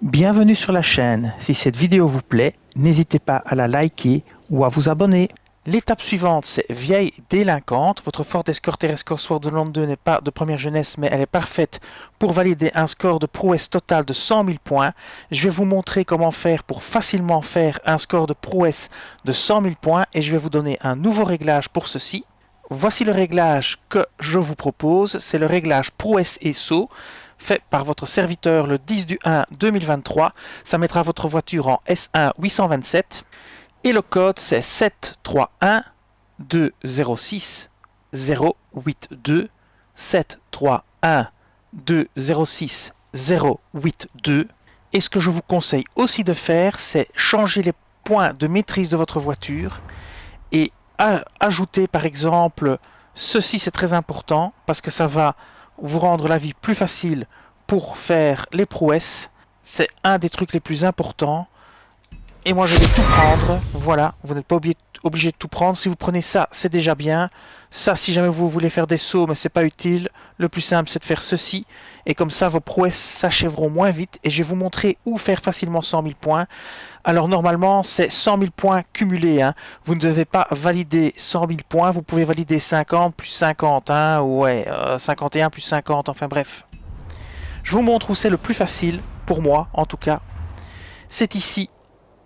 Bienvenue sur la chaîne. Si cette vidéo vous plaît, n'hésitez pas à la liker ou à vous abonner. L'étape suivante, c'est vieille délinquante. Votre Ford Escort RS Cosworth 2 n'est pas de première jeunesse, mais elle est parfaite pour valider un score de prouesse total de 100 000 points. Je vais vous montrer comment faire pour facilement faire un score de prouesse de 100 000 points et je vais vous donner un nouveau réglage pour ceci. Voici le réglage que je vous propose. C'est le réglage prouesse et saut fait par votre serviteur le 10 du 1 2023. Ça mettra votre voiture en S1 827. Et le code c'est 731 206 082 731 206 082. Et ce que je vous conseille aussi de faire, c'est changer les points de maîtrise de votre voiture et ajouter par exemple ceci, c'est très important parce que ça va vous rendre la vie plus facile pour faire les prouesses. C'est un des trucs les plus importants. Et moi je vais tout prendre, voilà, vous n'êtes pas obligé de tout prendre. Si vous prenez ça, c'est déjà bien. Ça, si jamais vous voulez faire des sauts, mais c'est pas utile, le plus simple c'est de faire ceci. Et comme ça, vos prouesses s'achèveront moins vite. Et je vais vous montrer où faire facilement 100 000 points. Alors normalement, c'est 100 000 points cumulés. Hein. Vous ne devez pas valider 100 000 points. Vous pouvez valider 50 plus 50, hein, ouais, 51 plus 50, enfin bref. Je vous montre où c'est le plus facile, pour moi en tout cas. C'est ici,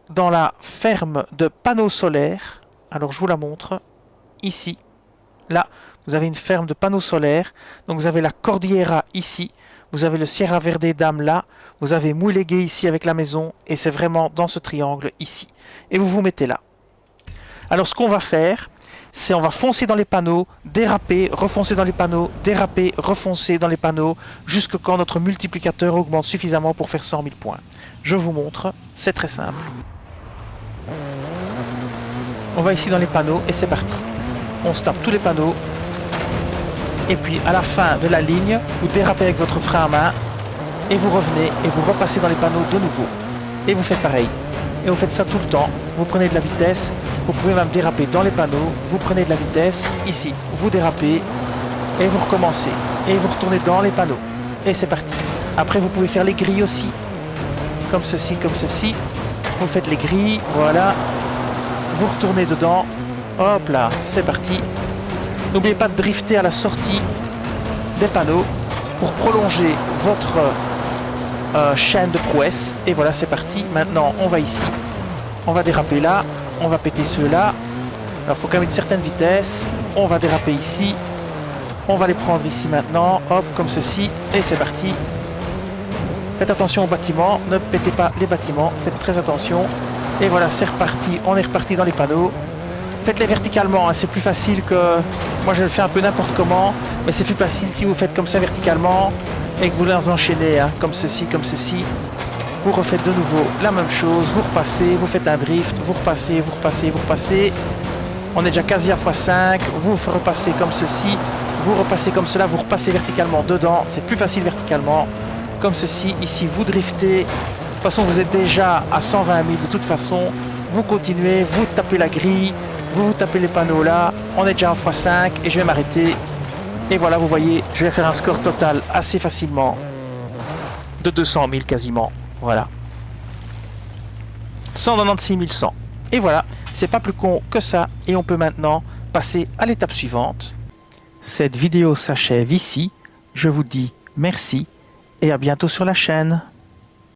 dans la ferme de panneaux solaires. Alors je vous la montre. Ici, là, vous avez une ferme de panneaux solaires. Donc vous avez la Cordillera ici. Vous avez le Sierra Verde Dam là. Vous avez Mulegé ici avec la maison. Et c'est vraiment dans ce triangle ici. Et vous vous mettez là. Alors ce qu'on va faire, c'est on va foncer dans les panneaux, déraper, refoncer dans les panneaux, déraper, refoncer dans les panneaux, jusqu'à quand notre multiplicateur augmente suffisamment pour faire 100 000 points. Je vous montre, c'est très simple. On va ici dans les panneaux et c'est parti. On se tape tous les panneaux. Et puis à la fin de la ligne, vous dérapez avec votre frein à main et vous revenez et vous repassez dans les panneaux de nouveau. Et vous faites pareil. Et vous faites ça tout le temps. Vous prenez de la vitesse. Vous pouvez même déraper dans les panneaux. Vous prenez de la vitesse. Ici, vous dérapez. Et vous recommencez. Et vous retournez dans les panneaux. Et c'est parti. Après, vous pouvez faire les grilles aussi. Comme ceci, comme ceci. Vous faites les grilles. Voilà. Vous retournez dedans. Hop là, c'est parti. N'oubliez pas de drifter à la sortie des panneaux pour prolonger votre chaîne de prouesse. Et voilà, c'est parti. Maintenant, on va ici. On va déraper là. On va péter ceux-là. Alors, il faut quand même une certaine vitesse. On va déraper ici. On va les prendre ici maintenant. Hop, comme ceci. Et c'est parti. Faites attention aux bâtiments. Ne pétez pas les bâtiments. Faites très attention. Et voilà, c'est reparti. On est reparti dans les panneaux. Faites-les verticalement. Hein, c'est plus facile que... Moi, je le fais un peu n'importe comment. Mais c'est plus facile si vous faites comme ça verticalement. Et que vous les enchaînez. Hein, comme ceci, comme ceci. Vous refaites de nouveau la même chose, vous repassez, vous faites un drift, vous repassez, vous repassez, vous repassez. On est déjà quasi à x5, vous repassez comme ceci, vous repassez comme cela, vous repassez verticalement dedans, c'est plus facile verticalement. Comme ceci, ici vous driftez. De toute façon, vous êtes déjà à 120 000 de toute façon. Vous continuez, vous tapez la grille, vous tapez les panneaux là. On est déjà à x5 et je vais m'arrêter. Et voilà, vous voyez, je vais faire un score total assez facilement de 200 000 quasiment. Voilà. 196 100. Et voilà, c'est pas plus con que ça. Et on peut maintenant passer à l'étape suivante. Cette vidéo s'achève ici. Je vous dis merci et à bientôt sur la chaîne.